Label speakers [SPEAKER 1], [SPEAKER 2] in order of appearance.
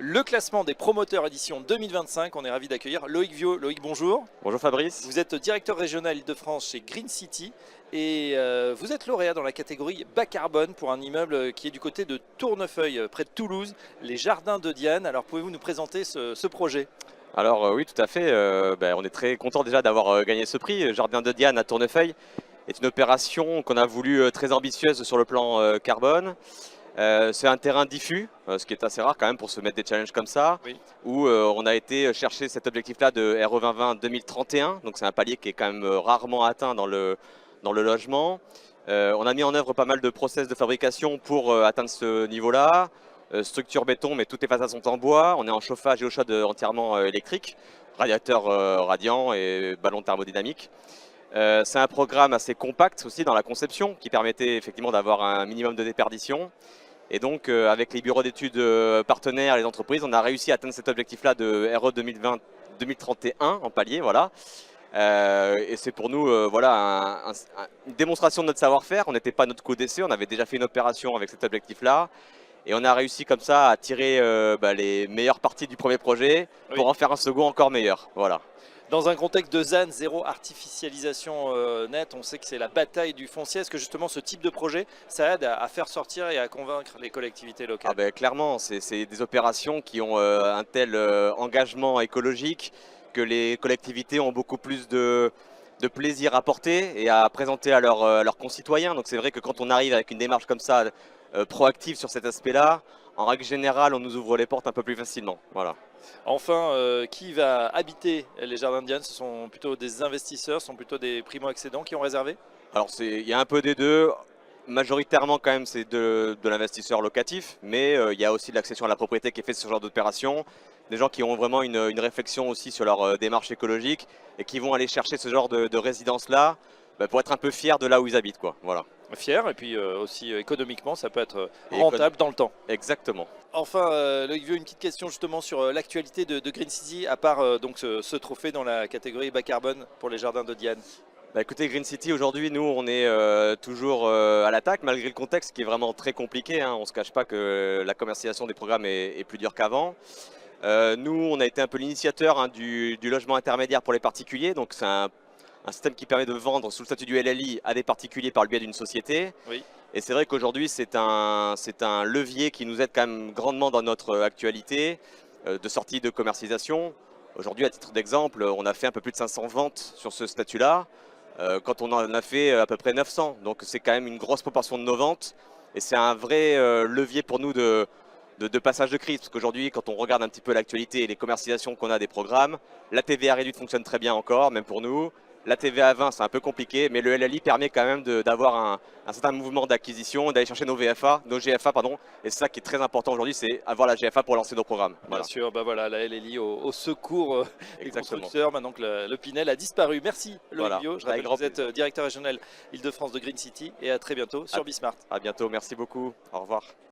[SPEAKER 1] le classement des promoteurs édition 2025. On est ravi d'accueillir Loïc Viau. Loïc, bonjour.
[SPEAKER 2] Bonjour Fabrice.
[SPEAKER 1] Vous êtes directeur régional Île-de-France chez Green City et vous êtes lauréat dans la catégorie bas carbone pour un immeuble qui est du côté de Tournefeuille, près de Toulouse, les Jardins de Diane. Alors pouvez-vous nous présenter ce projet?
[SPEAKER 2] Alors oui, tout à fait. On est très content déjà d'avoir gagné ce prix. Jardin de Diane à Tournefeuille est une opération qu'on a voulu très ambitieuse sur le plan carbone. C'est un terrain diffus, ce qui est assez rare quand même pour se mettre des challenges comme ça,
[SPEAKER 1] Oui.
[SPEAKER 2] où on a été chercher cet objectif-là de RE 2020 2031. Donc c'est un palier qui est quand même rarement atteint dans le logement. On a mis en œuvre pas mal de process de fabrication pour atteindre ce niveau-là. Structure béton, mais toutes les façades sont en bois. On est en chauffage et eau chaude entièrement électrique, radiateur radiant et ballon thermodynamique. C'est un programme assez compact aussi dans la conception qui permettait effectivement d'avoir un minimum de déperdition. Et donc avec les bureaux d'études partenaires, les entreprises, on a réussi à atteindre cet objectif-là de RE 2020-2031 en palier. Voilà. Et c'est pour nous une démonstration de notre savoir-faire. On n'était pas notre coup d'essai, on avait déjà fait une opération avec cet objectif-là. Et on a réussi comme ça à tirer les meilleures parties du premier projet pour en faire un second encore meilleur. Voilà.
[SPEAKER 1] Dans un contexte de ZAN, zéro artificialisation nette, on sait que c'est la bataille du foncier. Est-ce que justement ce type de projet, ça aide à faire sortir et à convaincre les collectivités locales?
[SPEAKER 2] Clairement, c'est des opérations qui ont un tel engagement écologique que les collectivités ont beaucoup plus de plaisir à porter et à présenter à leurs concitoyens. Donc c'est vrai que quand on arrive avec une démarche comme ça, proactive sur cet aspect-là, en règle générale, on nous ouvre les portes un peu plus facilement. Voilà.
[SPEAKER 1] Enfin, qui va habiter les Jardins de Diane? Ce sont plutôt des investisseurs, ce sont plutôt des primo-accédants qui ont réservé?
[SPEAKER 2] Alors il y a un peu des deux. Majoritairement quand même c'est de l'investisseur locatif, mais il y a aussi de l'accession à la propriété qui est faite sur ce genre d'opération. Des gens qui ont vraiment une réflexion aussi sur leur démarche écologique et qui vont aller chercher ce genre de résidence-là pour être un peu fiers de là où ils habitent, quoi. Voilà.
[SPEAKER 1] Fier, et puis aussi économiquement, ça peut être rentable dans le temps.
[SPEAKER 2] Exactement.
[SPEAKER 1] Enfin, Loïc Vieux, une petite question justement sur l'actualité de Green City, à part donc ce trophée dans la catégorie bas carbone pour les Jardins de Diane.
[SPEAKER 2] Écoutez, Green City, aujourd'hui, nous, on est toujours à l'attaque, malgré le contexte qui est vraiment très compliqué. On ne se cache pas que la commercialisation des programmes est plus dure qu'avant. Nous, on a été un peu l'initiateur du logement intermédiaire pour les particuliers. Donc, c'est un système qui permet de vendre sous le statut du LLI à des particuliers par le biais d'une société.
[SPEAKER 1] Oui.
[SPEAKER 2] Et c'est vrai qu'aujourd'hui, c'est un levier qui nous aide quand même grandement dans notre actualité de sortie de commercialisation. Aujourd'hui, à titre d'exemple, on a fait un peu plus de 500 ventes sur ce statut-là. Quand on en a fait à peu près 900. Donc c'est quand même une grosse proportion de nos ventes. Et c'est un vrai levier pour nous de passage de crise. Parce qu'aujourd'hui, quand on regarde un petit peu l'actualité et les commercialisations qu'on a des programmes, la TVA réduite fonctionne très bien encore, même pour nous. La TVA 20, c'est un peu compliqué, mais le LLI permet quand même d'avoir un certain mouvement d'acquisition, d'aller chercher nos GFA, pardon. Et c'est ça qui est très important aujourd'hui, c'est avoir la GFA pour lancer nos programmes. Voilà.
[SPEAKER 1] Bien sûr, voilà, la LLI au secours des constructeurs, maintenant que le Pinel a disparu. Merci Loïc Viau, je rappelle que vous êtes directeur régional Île-de-France de Green City, et à très bientôt sur Bismart.
[SPEAKER 2] À bientôt, merci beaucoup, au revoir.